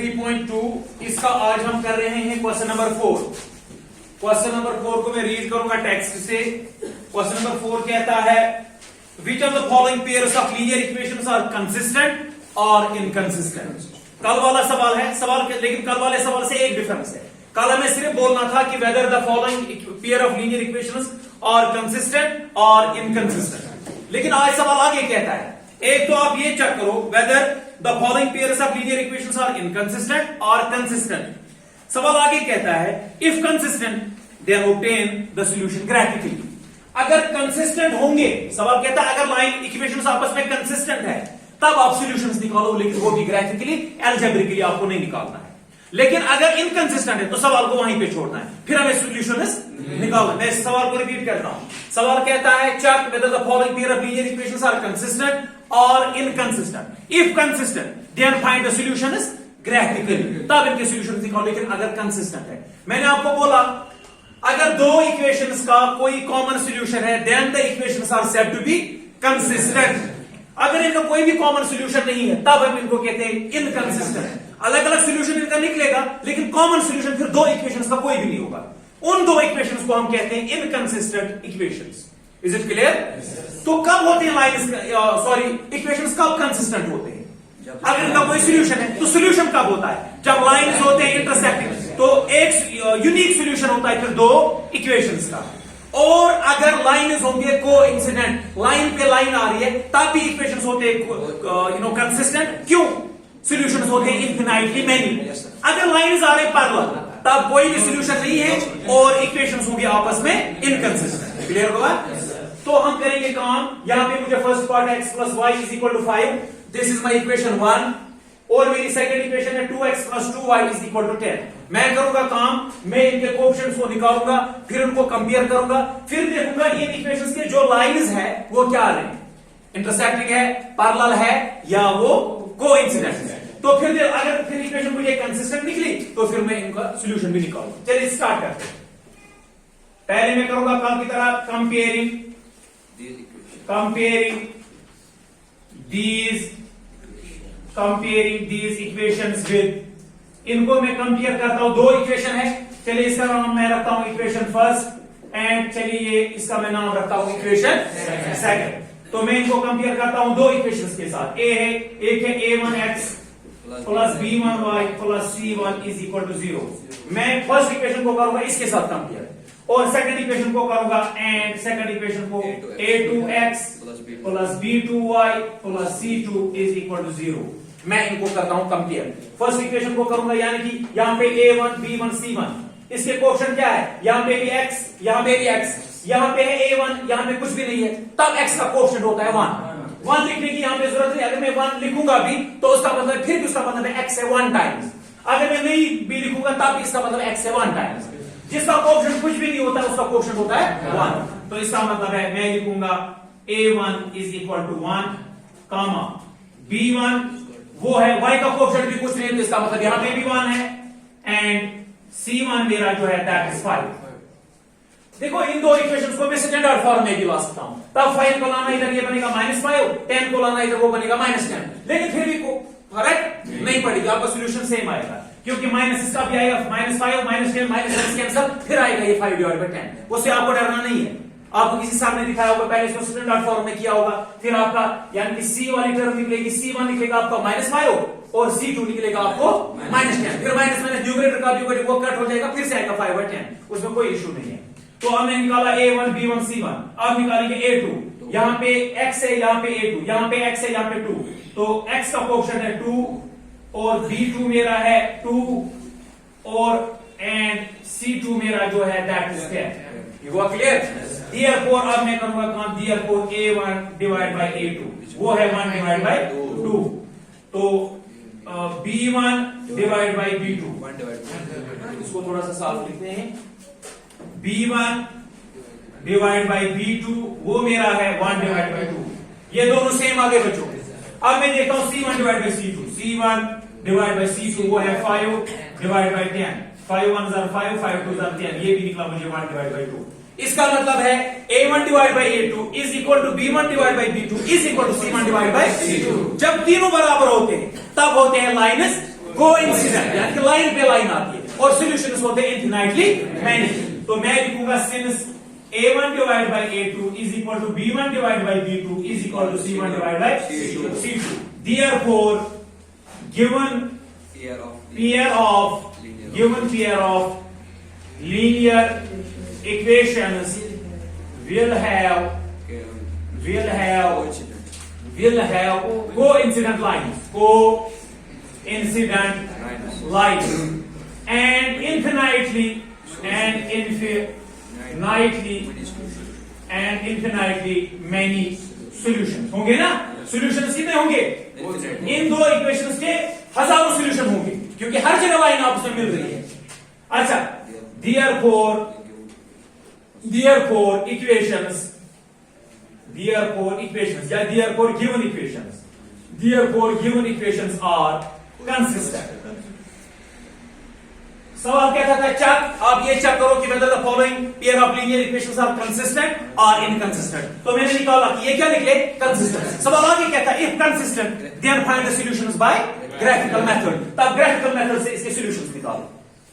3.2 इसका आज हम कर रहे हैं क्वेश्चन नंबर 4। क्वेश्चन नंबर 4 को मैं रीड करूंगा टेक्स्ट से। क्वेश्चन नंबर 4 कहता है which of the following pairs of linear equations are consistent और इनकंसिस्टेंट। कल वाला सवाल है लेकिन कल वाले सवाल से एक डिफरेंस है। कल हमें सिर्फ बोलना था कि whether the following pair of linear equations are consistent और इनकंसिस्टेंट, लेकिन आज सवाल आगे कहता है एक तो आप ये चेक करो whether the following pairs of linear equations are inconsistent और कंसिस्टेंट। सवाल आगे कहता है if consistent then obtain the solution graphically. अगर कंसिस्टेंट होंगे, सवाल कहता है अगर लाइन इक्वेशंस आपस में कंसिस्टेंट है तब आप सॉल्यूशंस निकालो, लेकिन वो भी ग्राफिकली अलजेब्रिकली आपको नहीं निकालना है। लेकिन अगर इनकंसिस्टेंट है तो सवाल को वहीं पे छोड़ना है, फिर हमें सॉल्यूशन निकालना। मैं इस सवाल को रिपीट करता हूं। सवाल कहता है check whether the following pair of linear equations are consistent और inconsistent. If consistent then find the solution is graphically, तब इनके सॉल्यूशन निकालो। लेकिन अगर कंसिस्टेंट है, मैंने आपको बोला अगर दो इक्वेशंस का कोई कॉमन सॉल्यूशन है then the equations are said to be consistent. अगर इनका कोई भी कॉमन सॉल्यूशन नहीं है तब हम इनको कहते हैं इनकंसिस्टेंट। अलग अलग सॉल्यूशन इनका निकलेगा लेकिन कॉमन सॉल्यूशन फिर दो इक्वेशंस का कोई भी नहीं होगा। उन दो इक्वेशंस को हम कहते हैं inconsistent equations. Is it clear? तो कब होते हैं लाइन इक्वेशंस कब कंसिस्टेंट होते हैं? अगर इनका कोई सॉल्यूशन है तो सॉल्यूशन कब होता है? जब लाइंस होते हैं इंटरसेक्टिंग, तो एक यूनिक सॉल्यूशन होता है फिर दो इक्वेशंस का। और अगर लाइन्स होंगे कोइंसिडेंट, लाइन पे लाइन आ रही है तब भी इक्वेशंस होते हैं कंसिस्टेंट। क्यों? सॉल्यूशंस होते हैं इनफिनाइटली मेनी। अगर लाइन्स आ रहे पैरेलल तब कोई भी सॉल्यूशन नहीं है और इक्वेशंस होंगे आपस में इनकंसिस्टेंट। क्लियर होगा? तो हम करेंगे काम। यहां पे मुझे first part x plus y is equal to 5, this is my equation 1, और मेरी सेकंड इक्वेशन है 2x plus 2y is equal to 10। मैं करूंगा काम, मैं इनके कोएफिशिएंट्स को निकालूंगा, फिर उनको कंपेयर करूंगा, फिर देखूंगा इन इक्वेशंस के जो लाइंस है वो क्या आ रहे हैं, इंटरसेक्टिंग है, पैरेलल है या वो कोइंसिडेंट है। तो फिर अगर फिर इक्वेशन मुझे कंसिस्टेंट निकली तो फिर मैं इनका सॉल्यूशन भी निकालूंगा। चलिए स्टार्ट करते हैं। पहले मैं करूंगा कल की तरह कंपेयरिंग दीज इक्वेशंस विद, इनको मैं कंपेयर करता हूं। दो इक्वेशन है, चलिए इसका नाम मैं रखता हूं इक्वेशन फर्स्ट एंड चलिए इसका मैं नाम रखता हूं इक्वेशन सेकंड। तो मैं इनको कंपेयर करता हूं दो इक्वेशंस के साथ। एक है a1x plus b1y plus c1 is equal to 0। मैं फर्स्ट इक्वेशन को करूंगा इसके साथ कंपेयर और सेकंड इक्वेशन को करूंगा एंड सेकंड इक्वेशन को a2x plus b2y plus c2 is equal to 0। मैं इनको करता हूं कंपेयर। फर्स्ट इक्वेशन को करूंगा यानी कि यहां पे a1 b1 c1, इसके कोएफिशिएंट क्या है, यहां पे भी x, यहां पे भी x, यहां पे है a1, यहां पे कुछ भी नहीं है, तब x का कोएफिशिएंट होता है 1 लिखने की यहां पे जरूरत नहीं। अगर मैं 1 लिखूंगा भी तो उसका मतलब फिर भी उसका मतलब है x है 1 टाइम्स। अगर मैं नहीं भी लिखूंगा तब भी इसका मतलब x है 1 टाइम्स। जिसका कोएफिशिएंट कुछ भी नहीं होता उसका कोएफिशिएंट होता है 1। तो इसका मतलब है मैं लिखूंगा a1 is equal to 1 comma b1 वो है y का कोएफिशिएंट भी कुछ नहीं है तो इसका मतलब यहां पे भी 1 है एंड c1 मेरा जो है दैट इज 5। देखो इन दो इक्वेशंस को मैं स्टैंडर्ड फॉर्म में भी ला सकता हूं। तब 5 को लाना इधर ये बनेगा -5, 10 को लाना इधर वो बनेगा -10, लेकिन फिर भी फर्क नहीं पड़ेगा, आपका सॉल्यूशन सेम आएगा क्योंकि माइनस इसका भी आएगा -5 -10 -10 कैंसिल, फिर आएगा ये 5/10। उससे आपको डरना नहीं है। आपको किसी सामने दिखाया होगा, पहले इसको स्टैंडर्ड फॉर्म में किया होगा, फिर आपका यानी कि c वाली टर्म निकलेगी, c1 निकलेगा आपका -5 और c2 निकलेगा आपको -10, फिर माइनस न्यूमरेटर का भी वो कट हो जाएगा, फिर से आएगा 5/10, उसमें कोई इशू नहीं है। तो हमने निकाला a1 b1 c1, अब निकालेंगे a2। यहां पे x है, यहां पे a2, यहां पे x है, यहां पे 2, तो x का कोएफिशिएंट है 2 और b2 मेरा है 2 और एंड c2 मेरा जो है दैट इज 10। ये हुआ क्लियर? Therefore अब मैं करूंगा काम, therefore a1 divide by a2 वो है 1 डिवाइड बाय 2, तो b1 डिवाइड बाय b2, इसको थोड़ा सा साफ लिखते हैं। b1 डिवाइड बाय b2 वो मेरा है 1 डिवाइड बाय 2, ये दोनों सेम आगे बच्चों। अब मैं देखता हूं c1 divide by c2, c1 divide by c2 वो है 5 डिवाइड बाय 10, 5 1 जार 5, 5 2 जार 10, ये भी निकला मुझे 1 डिवाइड बाय 2। इसका मतलब है a1 divide by a2 is equal to b1 divide by b2 is equal to c1 divide by c2। जब तीनों बराबर होते हैं तब होते हैं लाइन्स कोइंसिडेंट, यानी कि लाइन पे लाइन आती है, और सॉल्यूशंस होते हैं इनफिनाइटली मैनी। तो मैं लिखूंगा since A1 divided by A2 is equal to B1 divided by B2 is equal to C1 divided by C2. Therefore, given pair of linear equations will have coincident lines and infinitely many solutions होंगे ना। solutions कितने होंगे? इन दो equations के हजारों solution होंगे, क्योंकि हर जगह लाइन आपस में मिल रही है। अच्छा, therefore equations given equations are consistent। सवाल क्या था? चेक, आप ये चेक करो कि whether the following pair of linear equations are consistent or inconsistent। तो मैंने निकाला कि ये क्या निकले? consistent। सवाल आगे क्या था? if consistent then find the solutions by graphical method। तब graphical method से इसके solutions निकालो,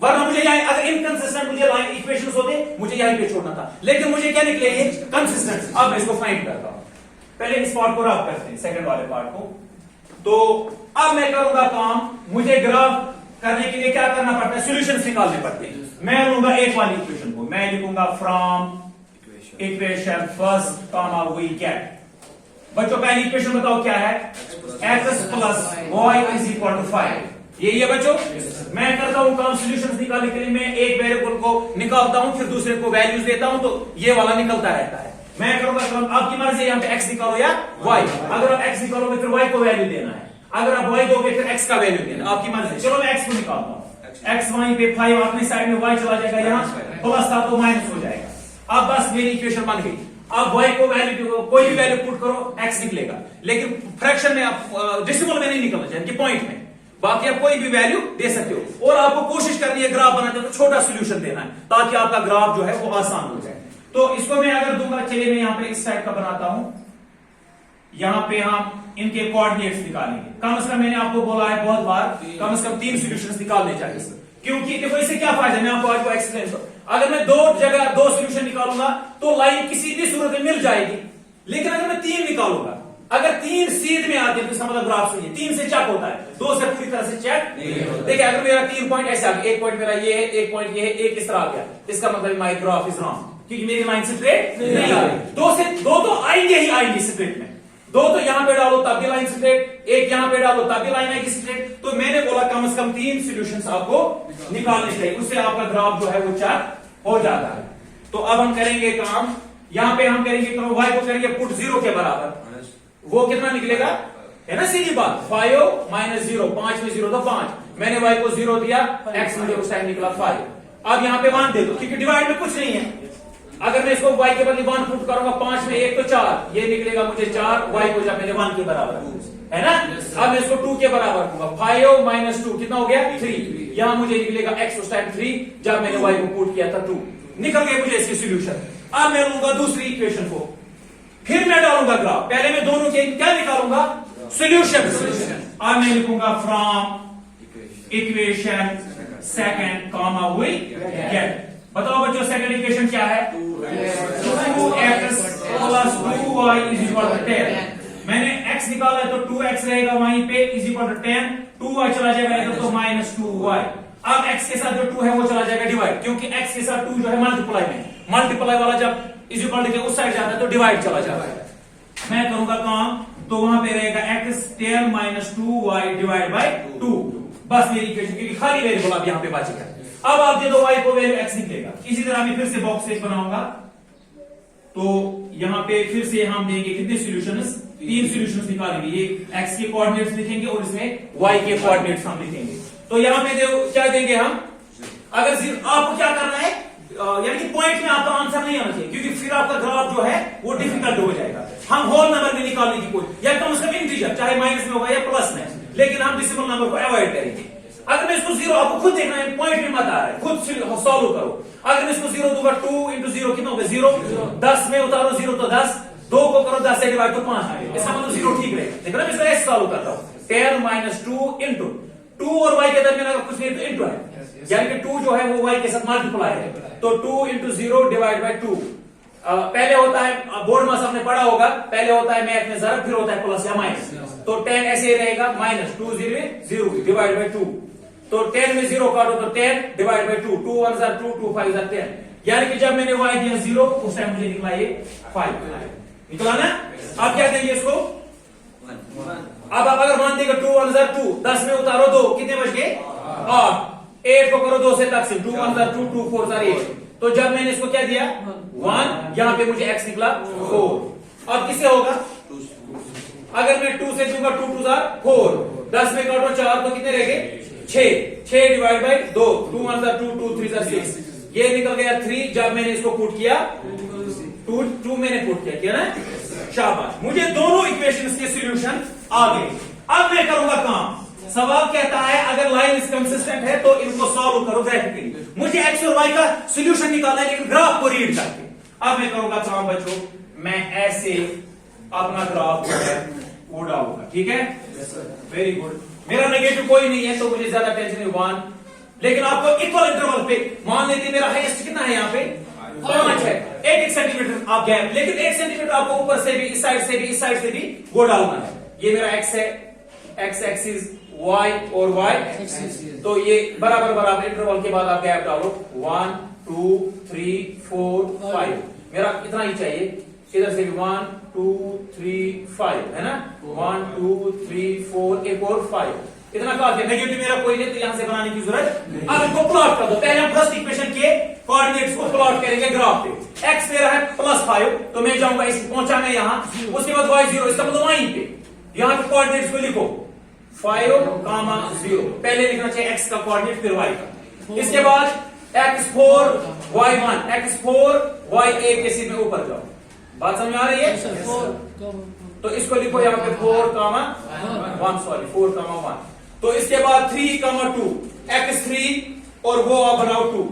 वरना मुझे यहाँ अगर inconsistent मुझे लाइन इक्वेशंस होते मुझे यहीं पे छोड़ना था, लेकिन मुझे क्या निकले? ये consistent। अब मैं इसको फाइंड करता हूं। पहले इस पार्ट को रफ करते हैं, सेकंड वाले पार्ट को। तो अब मैं करूंगा काम, मुझे ग्राफ करने के लिए क्या करना पड़ता है? सॉल्यूशंस निकालने पड़ते हैं। मैं लूंगा एक वाली इक्वेशन को, मैं लिखूंगा from equation first comma we get. बच्चों पहली इक्वेशन बताओ क्या है? x plus y is equal to 5। ये बच्चों मैं करता हूं काम सॉल्यूशंस निकालने के लिए। मैं एक वेरिएबल को निकालता हूं, फिर दूसरे को वैल्यूज देता हूं, तो ये वाला निकलता रहता है। मैं करूंगा काम, आपकी मर्जी है, यहाँ पे x निकालो या y। अगर आप x निकालोगे फिर y को वैल्यू देना है, अगर आप y दोगे फिर x का वैल्यू देना, आपकी मर्जी। चलो मैं x को निकालता हूं। x वहीं पे 5 अपने साइड में, y चला जाएगा यहाँ, प्लस था तो माइनस हो जाएगा। अब बस मेरी इक्वेशन बन गई। अब y को वैल्यू, कोई भी वैल्यू पुट करो x निकलेगा, लेकिन फ्रैक्शन में आप डेसिमल में नहीं निकलना चाहिए कि पॉइंट में। बाकी आप कोई भी वैल्यू दे सकते हो, और आपको कोशिश करनी है ग्राफ बनाते हो तो छोटा सोल्यूशन देना है, ताकि आपका ग्राफ जो है वो आसान हो जाए। तो इसको मैं अगर दूंगा, चलिए मैं यहाँ पे इस टाइप का बनाता हूं। यहाँ पे हम इनके कोऑर्डिनेट्स निकालेंगे। कम से कम मैंने आपको बोला है बहुत बार, कम से कम 3 सॉल्यूशंस निकालने चाहिए, क्योंकि देखो इससे क्या फायदा है, मैं आपको आज को एक्सप्लेन करूं। अगर मैं दो जगह 2 सॉल्यूशन निकालूंगा तो लाइन किसी भी सूरत में मिल जाएगी, लेकिन अगर मैं 3 निकालूंगा, अगर 3 सीध में आते हैं तो इसका मतलब ग्राफ सही है। 3 से चेक होता है, 2 से पूरी तरह से चेक नहीं होता। देखिए अगर मेरा 3 पॉइंट ऐसे आ गया, एक पॉइंट मेरा ये है, एक पॉइंट ये है, एक इस तरह आ गया, इसका मतलब माय ग्राफ इज रॉन्ग, क्योंकि मेरी लाइन स्ट्रेट नहीं आ रही। 2 से 2 तो आएंगे ही आएंगे स्ट्रेट में, 2 तो यहां पे डालो तब भी लाइन स्ट्रेट, एक यहां पे डालो तब भी लाइन आएगी स्ट्रेट। तो मैंने बोला कम से कम 3 सॉल्यूशंस आपको निकालने चाहिए, उससे आपका ग्राफ जो है वो चेक हो जाता है। तो अब हम करेंगे काम, यहां पे हम करेंगे y को करेंगे पुट 0 के बराबर, वो कितना निकलेगा? है ना सीधी बात, 5 माइनस 0, 5 में 0 तो 5, मैंने y को 0 दिया, x मुझे उस टाइम निकला 5। अब यहां पे 1 दे दो, क्योंकि डिवाइड में कुछ नहीं है। अगर मैं इसको y के बदले 1 पुट करूंगा, 5 में 1 तो 4, ये निकलेगा मुझे 4, y को जब मैंने 1 के बराबर है ना। अब मैं इसको 2 के बराबर करूंगा, 5 माइनस 2 कितना हो गया? 3। यहां मुझे निकलेगा x उस टाइम 3, जब मैंने y को पुट किया था 2। निकल गए मुझे इसके सॉल्यूशन। अब मैं लूंगा दूसरी इक्वेशन को, फिर मैं डालूंगा ग्राफ। पहले मैं दोनों के क्या निकालूंगा? सॉल्यूशन। अब मैं लिखूंगा from equation second comma we get. बताओ बच्चों सेकंड इक्वेशन क्या है? 2x plus 2y is equal to 10। मैंने x निकाला है तो 2x रहेगा वहीं पे इज इक्वल टू 10, 2y चला जाएगा इधर तो माइनस 2y। अब x के साथ जो 2 है वो चला जाएगा डिवाइड, क्योंकि x के साथ 2 जो है मल्टीप्लाई में, मल्टीप्लाई वाला जब इज इक्वल टू उस साइड जाता है तो डिवाइड चला जाता है। मैं करूंगा काम, तो वहां पे रहेगा x 10 minus 2y divide by 2। बस मेरी इक्वेशन, क्योंकि खाली वेरिएबल अब यहां पे बचेगा। अब आप दे दो y को वैल्यू x निकलेगा। इसी तरह मैं फिर से बॉक्स एक बनाऊंगा, तो यहां पे फिर से हम देंगे कितने सॉल्यूशंस? 3 सॉल्यूशंस निकालेंगे। ये x के कोऑर्डिनेट्स लिखेंगे और इसमें y के कोऑर्डिनेट्स हम लिखेंगे। तो यहां पे क्या देंगे हम? अगर आपको क्या करना है, यानी कि पॉइंट में आपका आंसर नहीं आना चाहिए, क्योंकि फिर आपका ग्राफ जो है वो डिफिकल्ट हो जाएगा। हम होल नंबर में निकालने की कोशिश, या कम से कम इंटीजर, चाहे माइनस में होगा या प्लस में, लेकिन हम डेसिमल नंबर को अवॉइड करेंगे। अगर मैं इसको 0, आपको खुद देखना है, पॉइंट में मत आ रहा है, खुद सॉल्व करो। अगर मैं इसको 0 दूंगा, 2 इंटू 0 कितना होगा? 0। 10 में उतारो 0 तो 10, 2 को करो 10 से डिवाइड तो 5 आएगा। इसका मतलब 0 ठीक रहेगा। देखो ना, मैं इसको ऐसे सॉल्व करता हूं, 10 माइनस 2 इंटू 2 और y के दरमियान अगर कुछ नहीं तो इंटू है, यानी कि 2 जो है वो y के साथ मल्टीप्लाई है, तो 2 इंटू 0 डिवाइड बाई 2। पहले होता है, बोर्ड में आपने पढ़ा होगा, पहले होता है मैथ में ज़रब, फिर होता है प्लस या माइनस, तो 10 ऐसे ही रहेगा, माइनस 2 0 डिवाइड बाई 2, तो 10 में 0 काटो तो 10 डिवाइड बाई 2, 2 1 2 2 5 10, यानी कि जब मैंने y दिया 0 उस टाइम मुझे निकला ये 5 निकला ना। आप क्या देंगे इसको, अब आप अगर मान देगा 2 1 2, 10 में उतारो 2, कितने बच गए 8, 8 को करो 2 से तकसीम, 2 1 2 2 4 8, तो जब मैंने इसको क्या दिया 1, यहां पे मुझे x निकला 4। अब किससे होगा, अगर मैं 2 से दूंगा 2 2 4, 10 में काटो 4 तो कितने रह गए 6 डिवाइड बाई 2, 2 1 2 2 3 6, ये निकल गया 3। जब मैंने इसको पुट किया 2 मैंने पुट किया ना, शाबाश, मुझे दोनों इक्वेशंस के सॉल्यूशन आ गए। अब मैं करूंगा काम, सवाल कहता है अगर लाइन कंसिस्टेंट है तो इनको सॉल्व करो ग्राफिकली, मुझे एक्स और वाई का सॉल्यूशन निकालना है लेकिन ग्राफ को रीड करके। अब मैं करूंगा काम बच्चों, मैं ऐसे अपना ग्राफ जो है वो डालूंगा, ठीक है, वेरी गुड। मेरा नेगेटिव कोई नहीं है तो मुझे ज्यादा टेंशन नहीं, 1, लेकिन आपको इक्वल इंटरवल पे मान लेते मेरा हाईएस्ट कितना है यहाँ पे 5 है, 1 सेंटीमीटर आप गैप, लेकिन 1 सेंटीमीटर आपको ऊपर से भी, इस साइड से भी, इस साइड से भी वो डालना है। ये मेरा एक्स है, एक्स एक्सिस, y और y, तो ये बराबर बराबर इंटरवल के बाद आप गैप डालो, 1 2 3 4 5, मेरा इतना ही चाहिए, इधर से भी 1 2 3 5 है ना, 1 2 3 4 एक और 5, इतना काफी है। नेगेटिव मेरा कोई नहीं तो यहां से बनाने की जरूरत। अब इनको प्लॉट कर दो, पहले हम फर्स्ट इक्वेशन के कोऑर्डिनेट्स को प्लॉट करेंगे ग्राफ पे। x मेरा है +5, तो मैं जाऊंगा इस, पहुंचा मैं यहां, उसके बाद y 0, इसका मतलब वहीं पे यहां पे कोऑर्डिनेट्स को लिखो 5, 0, पहले लिखना चाहिए x का कोऑर्डिनेट फिर y का, इसके बाद x4 y1, x4 y1 के सीधे ऊपर जाओ, बात समझ आ रही है, तो इसको लिखो यहाँ पे 4, 1, तो इसके बाद 3, 2, x3 और वो आप बनाओ 2,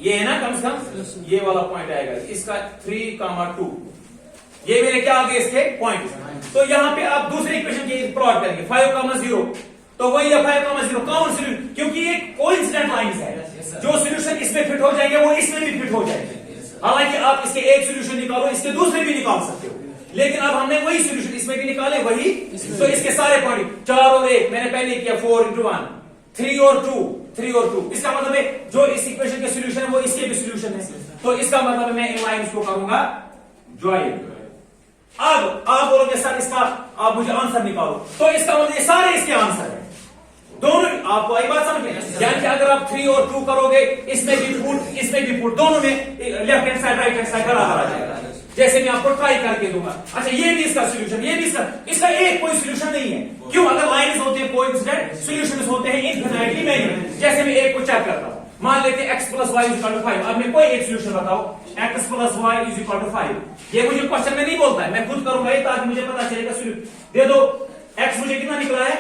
ये है ना कम से कम ये वाला पॉइंट आएगा, इसका 3, 2, ये मेरे क्या आ गए इसके पॉइंट। तो यहाँ पे आप दूसरे इक्वेशन की प्लॉट करेंगे 5, 0, तो वही है 5, 0, कौन सोल्यूशन, क्योंकि ये कोइंसिडेंट लाइंस है, जो सोल्यूशन इसमें फिट हो जाएंगे वो इसमें भी फिट हो जाएंगे। हालांकि आप इसके एक सोल्यूशन निकालो, इसके दूसरे भी निकाल सकते हो, लेकिन अब हमने वही सोल्यूशन इसमें भी निकाले वही, तो इसके सारे पॉइंट 4 और 1 मैंने पहले किया 4 × 1, 3 और 2, इसका मतलब है जो इस इक्वेशन के सोल्यूशन है वो इसके भी सोल्यूशन है, तो इसका मतलब है मैं इन लाइंस को करूंगा ज्वाइन। अब आप बोलोगे सर इसका आप मुझे आंसर निकालो, तो इसका मतलब ये सारे इसके आंसर है दोनों, आपको आई बात समझ में, यानी कि अगर आप 3 और 2 करोगे, इसमें भी पुट इसमें भी पुट, दोनों में left hand side right hand side बराबर आ जाएगा, जैसे मैं आपको ट्राई करके दूंगा। अच्छा ये भी इसका सोल्यूशन, ये भी इसका एक कोई सोल्यूशन नहीं है, क्यों, अगर लाइंस होते हैं कोइंसिडेंट, सॉल्यूशंस होते हैं इनफिनिटली मैनी। जैसे मैं एक को चेक करता हूं, मान लेते हैं x + y = 5, अब मैं कोई एक सोल्यूशन बताओ, x + y = 5, ये मुझे क्वेश्चन में नहीं बोलता है, मैं खुद करूंगा ये ताकि मुझे पता चलेगा सोल्यूशन। दे दो, x मुझे कितना निकला है,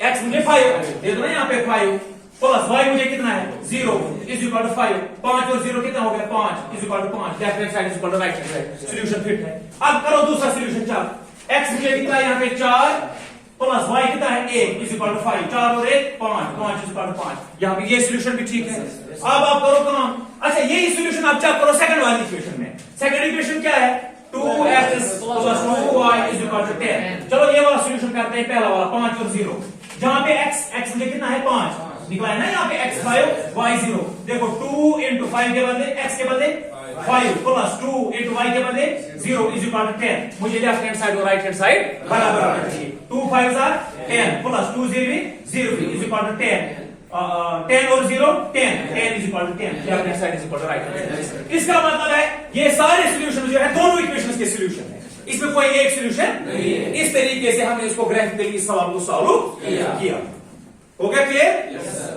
x मुझे 5 दे दो ना यहाँ पे 5, प्लस y मुझे कितना है 0 = 5, 5 और 0 कितना हो गया 5 = 5, left hand side = right hand side, solution fit है। अब करो दूसरा सॉल्यूशन, 4 x मुझे कितना है यहाँ पे 4 प्लस y कितना है 1 = 5, 4 और 1 5, 5 = 5, यहाँ पे ये सॉल्यूशन भी ठीक है। अब आप करो काम, अच्छा यही सॉल्यूशन आप चेक करो सेकंड वाली इक्वेशन में, सेकंड इक्वेशन क्या है 2x + 2y = 10। चलो ये वाला सॉल्यूशन करते हैं, पहला वाला 5 और 0, जहां पे x मुझे कितना है 5 निकला है ना, यहाँ पे x 5 y 0, देखो 2 × 5 के बदले x के बदले 5 प्लस 2 × y के बदले 0 = 10, मुझे लेफ्ट हैंड साइड और राइट हैंड साइड बराबर आना चाहिए, 2 5 10 प्लस 2 0 = 10, 10 और 0 10 = 10, left hand side = right hand side. इसका मतलब है ये सारे सॉल्यूशन जो है दोनों इक्वेशंस के सॉल्यूशन है, इसमें कोई एक सॉल्यूशन नहीं है। इस तरीके से हमने इसको ग्राफिकली इस सवाल को सॉल्व किया। हो गया क्लियर? Yes sir.